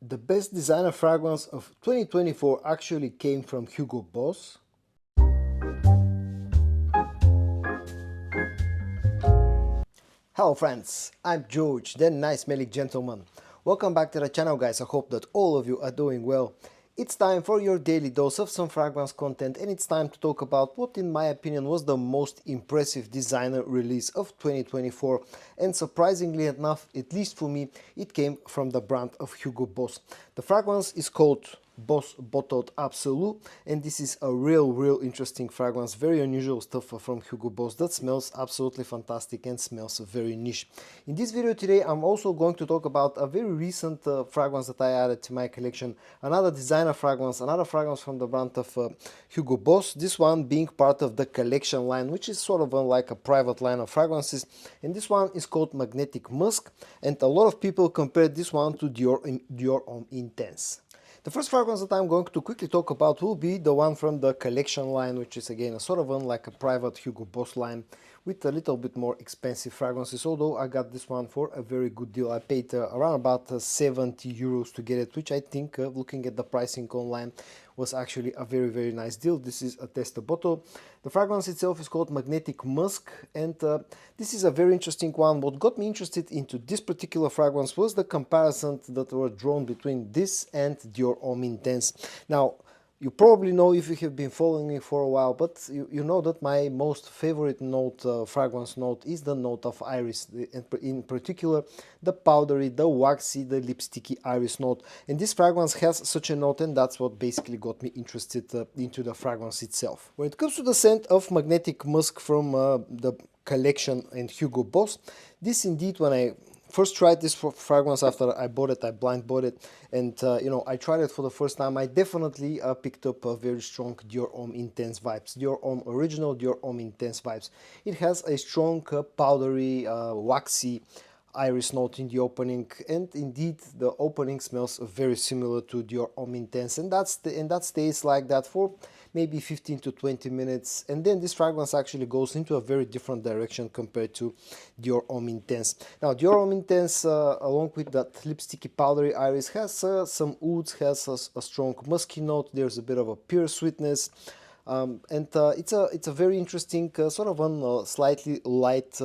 The best designer fragrance of 2024 actually came from Hugo Boss. Hello friends, I'm George, the nice smelling gentleman. Welcome back to the channel guys, I hope that all of you are doing well. It's time for your daily dose of some fragrance content, and it's time to talk about what in my opinion was the most impressive designer release of 2024, and surprisingly enough, at least for me, it came from the brand of Hugo Boss. The fragrance is called Boss Bottled Absolu, and this is a real interesting fragrance, very unusual stuff from Hugo Boss that smells absolutely fantastic and smells very niche. In this video today I'm also going to talk about a very recent fragrance that I added to my collection, another designer fragrance, another fragrance from the brand of Hugo Boss, this one being part of the Collection line, which is sort of like a private line of fragrances, and this one is called Magnetic Musk, and a lot of people compare this one to Dior Homme Intense. The first fragrance that I'm going to quickly talk about will be the one from the Collection line, which is again a sort of like a private Hugo Boss line with a little bit more expensive fragrances, although I got this one for a very good deal. I paid around about 70 euros to get it, which I think, looking at the pricing online, was actually a very nice deal. This is a tester bottle. The fragrance itself is called Magnetic Musk, and this is a very interesting one. What got me interested into this particular fragrance was the comparisons that were drawn between this and Dior Homme Intense. Now, you probably know if you have been following me for a while, but you know that my most favorite note, fragrance note, is the note of iris, in particular the powdery, the waxy, the lipsticky iris note. And this fragrance has such a note, and that's what basically got me interested into the fragrance itself. When it comes to the scent of Magnetic Musk from the Collection and Hugo Boss, this indeed, when I first tried this fragrance after I bought it, I blind bought it, and I tried it for the first time, I definitely picked up a very strong Dior Homme Intense vibes, Dior Homme Original, Dior Homme Intense vibes. It has a strong powdery, waxy iris note in the opening, and indeed the opening smells very similar to Dior Homme Intense, and that stays like that for maybe 15 to 20 minutes, and then this fragrance actually goes into a very different direction compared to Dior Homme Intense. Now, Dior Homme Intense, along with that lipsticky powdery iris, has some ouds, has a strong musky note, there's a bit of a pure sweetness, and it's a very interesting sort of a slightly light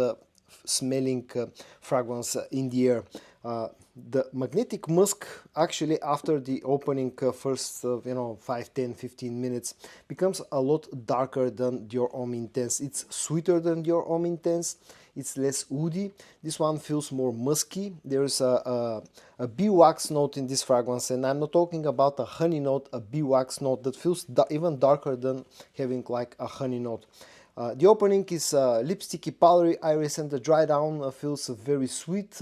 smelling fragrance in the air. The Magnetic Musk, actually after the opening first 5, 10, 15 minutes, becomes a lot darker than Dior Homme Intense. It's sweeter than Dior Homme Intense, it's less woody. This one feels more musky. There's a bee wax note in this fragrance, and I'm not talking about a honey note, a bee wax note that feels even darker than having like a honey note. The opening is lipsticky powdery iris, and the dry down feels very sweet.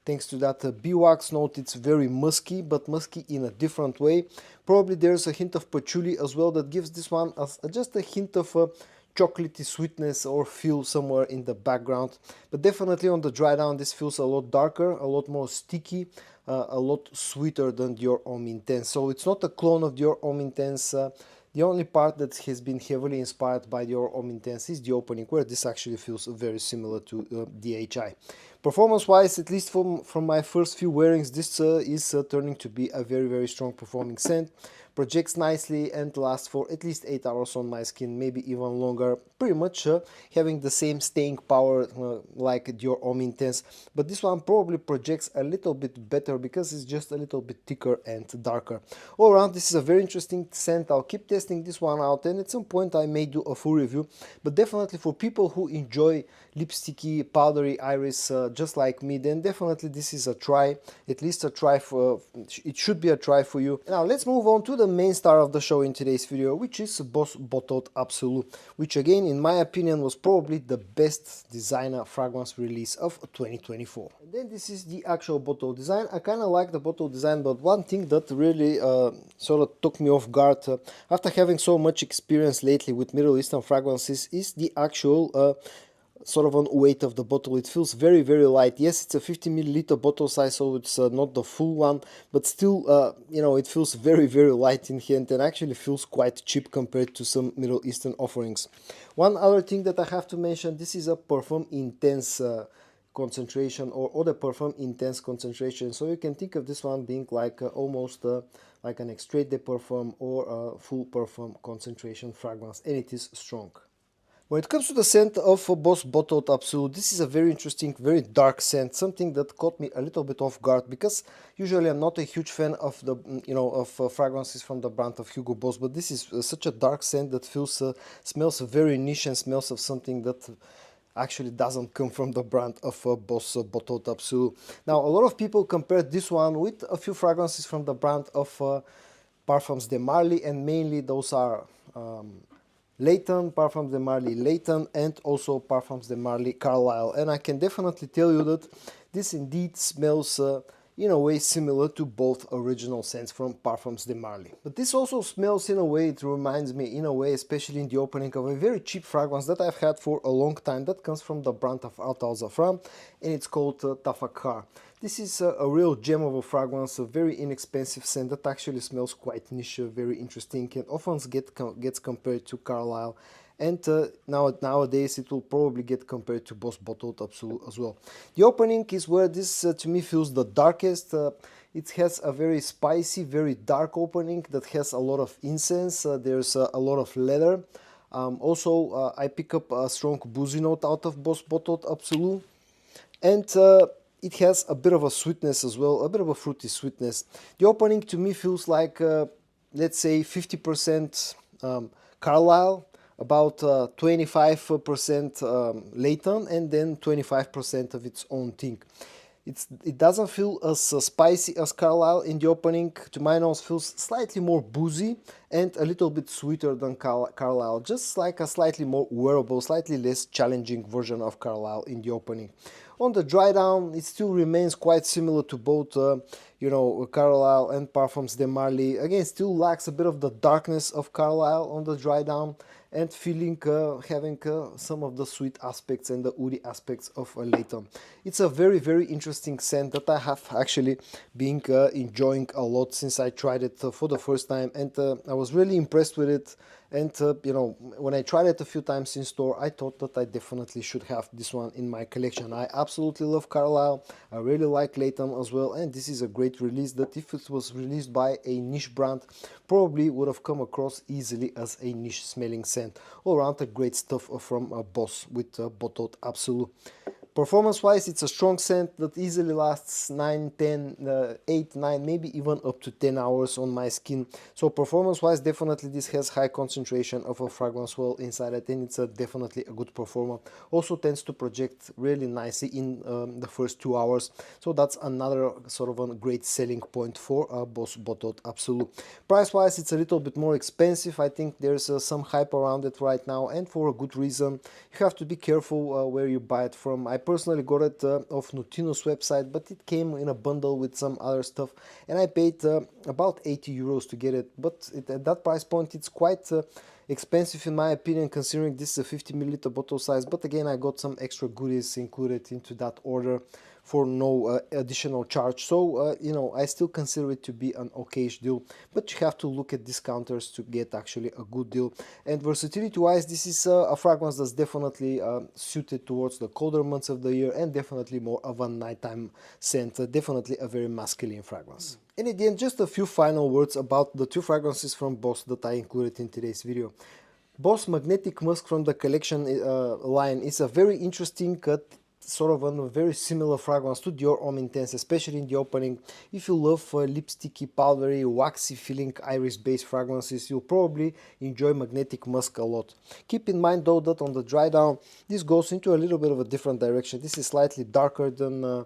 Thanks to that bee wax note, it's very musky, but musky in a different way. Probably there's a hint of patchouli as well that gives this one just a hint of chocolatey sweetness or feel somewhere in the background. But definitely on the dry down, this feels a lot darker, a lot more sticky, a lot sweeter than Dior Homme Intense. So it's not a clone of Dior Homme Intense. The only part that has been heavily inspired by Dior Homme Intense is the opening, where this actually feels very similar to DHI. Performance-wise, at least from my first few wearings, this is turning to be a very strong performing scent. Projects nicely and lasts for at least 8 hours on my skin, maybe even longer, pretty much having the same staying power like Dior Homme Intense, but this one probably projects a little bit better because it's just a little bit thicker and darker. All around, this is a very interesting scent. I'll keep testing this one out, and at some point I may do a full review, but definitely for people who enjoy lipsticky powdery iris just like me, then definitely this is a try, at least a try for, it should be a try for you. Now let's move on to the main star of the show in today's video, which is Boss Bottled Absolu, which again in my opinion was probably the best designer fragrance release of 2024. And then this is the actual bottle design. I kind of like the bottle design, but one thing that really sort of took me off guard after having so much experience lately with Middle Eastern fragrances is the actual sort of on weight of the bottle. It feels very light. Yes, it's a 50 milliliter bottle size, so it's not the full one, but still it feels very light in hand, and actually feels quite cheap compared to some Middle Eastern offerings. One other thing that I have to mention, this is a Parfum Intense concentration or eau de parfum intense concentration. So you can think of this one being like almost like an extrait de parfum or a full parfum concentration fragrance, and it is strong. When it comes to the scent of Boss Bottled Absolu, this is a very interesting, very dark scent, something that caught me a little bit off guard because usually I'm not a huge fan of the, fragrances from the brand of Hugo Boss, but this is such a dark scent that feels, smells very niche and smells of something that actually doesn't come from the brand of Boss Bottled Absolu. Now, a lot of people compare this one with a few fragrances from the brand of Parfums de Marly, and mainly those are LAYTON, Parfums de Marly LAYTON, and also Parfums de Marly Carlisle. And I can definitely tell you that this indeed smells in a way similar to both original scents from Parfums de Marly. But this also smells in a way, it reminds me in a way, especially in the opening, of a very cheap fragrance that I've had for a long time that comes from the brand of Alta Al Zafran, and it's called Tafakkar. This is a real gem of a fragrance, a very inexpensive scent that actually smells quite niche, very interesting, and often gets compared to Carlisle. And nowadays it will probably get compared to Boss Bottled Absolu as well. The opening is where this to me feels the darkest. It has a very spicy, very dark opening that has a lot of incense. There's a lot of leather. Also, I pick up a strong boozy note out of Boss Bottled Absolu. And it has a bit of a sweetness as well, a bit of a fruity sweetness. The opening to me feels like, let's say, 50% Carlisle, about 25% LAYTON, and then 25% of its own thing. It doesn't feel as spicy as Carlisle in the opening. To my nose, feels slightly more boozy and a little bit sweeter than Carlisle, just like a slightly more wearable, slightly less challenging version of Carlisle in the opening. On the dry down, it still remains quite similar to both, Carlisle and Parfums de Marly. Again, still lacks a bit of the darkness of Carlisle on the dry down, and feeling having some of the sweet aspects and the woody aspects of LAYTON. It's a very, very interesting scent that I have actually been enjoying a lot since I tried it for the first time, and I was really impressed with it. And when I tried it a few times in store, I thought that I definitely should have this one in my collection. I absolutely love Carlisle. I really like LAYTON as well, and this is a great release that, if it was released by a niche brand, probably would have come across easily as a niche smelling scent. All around a great stuff from Boss with Bottled Absolu. Performance-wise, it's a strong scent that easily lasts 9, 10, 8, 9, maybe even up to 10 hours on my skin. So performance-wise, definitely this has high concentration of a fragrance well inside it, and it's definitely a good performer. Also tends to project really nicely in the first 2 hours. So that's another sort of a great selling point for Boss Bottled Absolu. Price-wise, it's a little bit more expensive. I think there's some hype around it right now, and for a good reason. You have to be careful where you buy it from. I personally got it off Nutino's website, but it came in a bundle with some other stuff, and I paid about 80 euros to get it. But at that price point, it's quite expensive in my opinion, considering this is a 50 milliliter bottle size. But again, I got some extra goodies included into that order for no additional charge. So I still consider it to be an okayish deal, but you have to look at discounters to get actually a good deal. And versatility wise, this is a fragrance that's definitely suited towards the colder months of the year, and definitely more of a nighttime scent. Definitely a very masculine fragrance. And at the end, just a few final words about the two fragrances from Boss that I included in today's video. Boss Magnetic Musk from the Collection line is a very interesting sort of a very similar fragrance to Dior Homme Intense, especially in the opening. If you love lipsticky, powdery, waxy feeling iris-based fragrances, you'll probably enjoy Magnetic Musk a lot. Keep in mind though that on the dry down, this goes into a little bit of a different direction. This is slightly darker than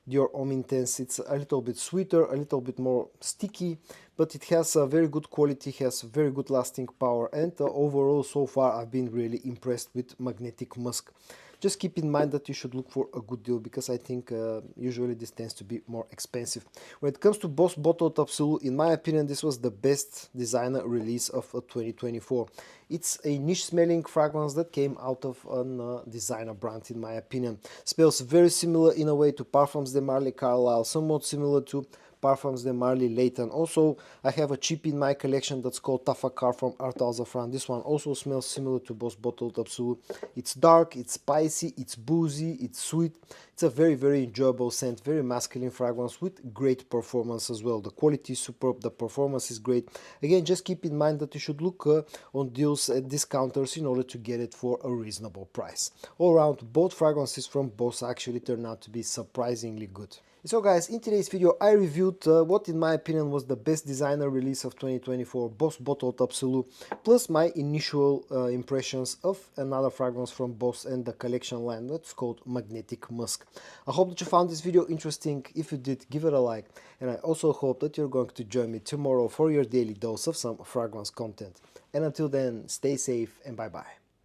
Dior Homme Intense. It's a little bit sweeter, a little bit more sticky, but it has a very good quality, has very good lasting power, and overall so far I've been really impressed with Magnetic Musk. Just keep in mind that you should look for a good deal, because I think usually this tends to be more expensive. When it comes to Boss Bottled Absolu, in my opinion, this was the best designer release of 2024. It's a niche smelling fragrance that came out of a designer brand, in my opinion. Smells very similar in a way to Parfums de Marly Carlisle, somewhat similar to parfums than Marley LAYTON. Also, I have a cheap in my collection that's called Tafakar from Art Al Zafran. This one also smells similar to both Bottled Absolu. It's dark, it's spicy, it's boozy, it's sweet. It's a very enjoyable scent, very masculine fragrance with great performance as well. The quality is superb, the performance is great. Again, just keep in mind that you should look on deals at discounters in order to get it for a reasonable price. All around, both fragrances from Boss actually turned out to be surprisingly good. So guys, in today's video I reviewed what in my opinion was the best designer release of 2024, Boss Bottled Absolu, plus my initial impressions of another fragrance from Boss and the collection line that's called Magnetic Musk. I hope that you found this video interesting. If you did, give it a like, and I also hope that you're going to join me tomorrow for your daily dose of some fragrance content. And until then, stay safe and bye bye.